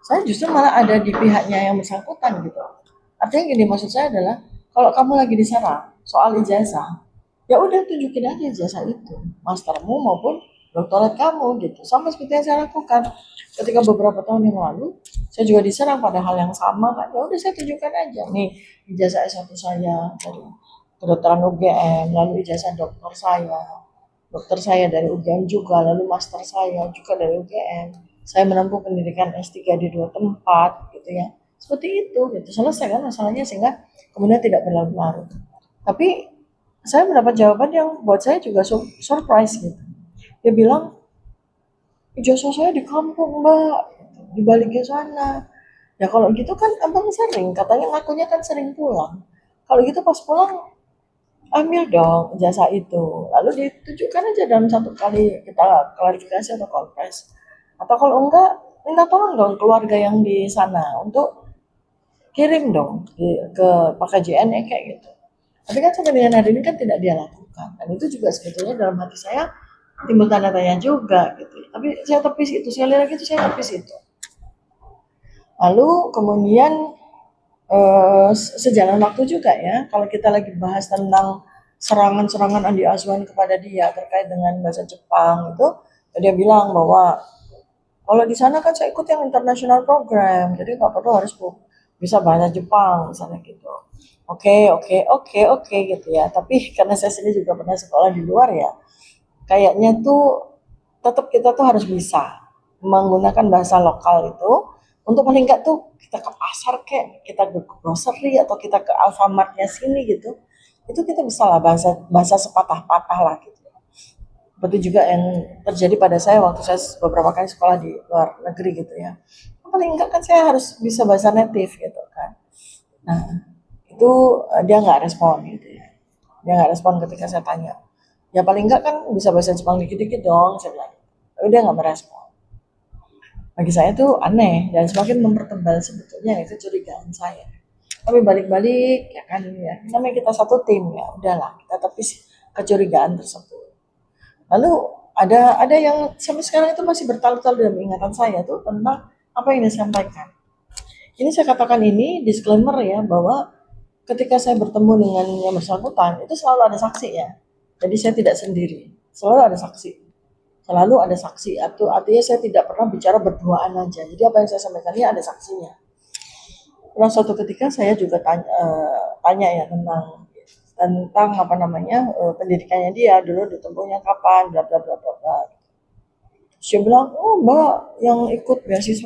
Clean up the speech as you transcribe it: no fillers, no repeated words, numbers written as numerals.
Saya justru malah ada di pihaknya yang bersangkutan gitu. Artinya gini, maksud saya adalah kalau kamu lagi diserang soal ijazah, ya udah tunjukin aja ijazah itu, mastermu maupun doktorat kamu gitu. Sama seperti yang saya lakukan ketika beberapa tahun yang lalu, saya juga diserang pada hal yang sama kan. Ya udah saya tunjukkan aja nih ijazah S1 saya dari kedokteran UGM, lalu ijazah dokter saya dari UGM juga, lalu master saya juga dari UGM. Saya menempuh pendidikan S3 di dua tempat gitu ya. Seperti itu gitu. Selesai kan masalahnya sehingga kemudian tidak berlarut-larut. Tapi saya mendapat jawaban yang buat saya juga surprise gitu. Dia bilang, ijazah saya di kampung mbak, di baliknya sana. Ya kalau gitu kan abang sering, katanya ngakunya kan sering pulang. Kalau gitu pas pulang ambil dong jasa itu, lalu ditunjukkan aja dalam satu kali kita klarifikasi atau konfres. Atau kalau enggak, minta tolong dong keluarga yang di sana untuk kirim dong ke Pak KJN kayak gitu. Tapi kan sampai dengan hari ini kan tidak dia lakukan. Dan itu juga sebetulnya dalam hati saya timbul tanda tanya juga gitu. Tapi saya tepis itu, sekali lagi itu saya tepis itu. Lalu kemudian sejalan waktu juga ya, kalau kita lagi bahas tentang serangan-serangan Andi Azwan kepada dia terkait dengan bahasa Jepang itu, dia bilang bahwa kalau di sana kan saya ikut yang international program, jadi nggak perlu harus bisa bahasa Jepang misalnya gitu. Oke, oke, oke, oke gitu ya. Tapi karena saya sendiri juga pernah sekolah di luar ya, kayaknya tuh tetap kita tuh harus bisa menggunakan bahasa lokal itu untuk paling enggak tuh kita ke pasar kayak kita ke grocery atau kita ke Alfamartnya sini gitu, itu kita bisa lah bahasa bahasa sepatah-patah lah gitu. Seperti juga yang terjadi pada saya waktu saya beberapa kali sekolah di luar negeri gitu ya, paling enggak kan saya harus bisa bahasa native gitu kan. Nah itu dia nggak respon gitu ya, dia nggak respon ketika saya tanya. Ya paling enggak kan bisa bahasa Jepang dikit-dikit dong, saya bilang. Tapi dia nggak merespon. Bagi saya itu aneh dan semakin mempertebal sebetulnya itu curigaan saya. Tapi balik-balik ya kan ya, namanya kita satu tim ya, udahlah kita tepis kecurigaan tersebut. Lalu ada yang sampai sekarang itu masih bertalu-talu dalam ingatan saya tuh tentang apa yang disampaikan. Ini saya katakan ini disclaimer ya bahwa ketika saya bertemu dengan yang bersangkutan itu selalu ada saksi ya. Jadi saya tidak sendiri, selalu ada saksi. Selalu ada saksi, atau artinya saya tidak pernah bicara berduaan aja. Jadi apa yang saya sampaikan ini ada saksinya. Pernah suatu ketika saya juga tanya ya tentang tentang apa namanya pendidikannya dia dulu ditempuhnya kapan, bla bla bla bla bla. Dia bilang, oh mbak yang ikut beasiswa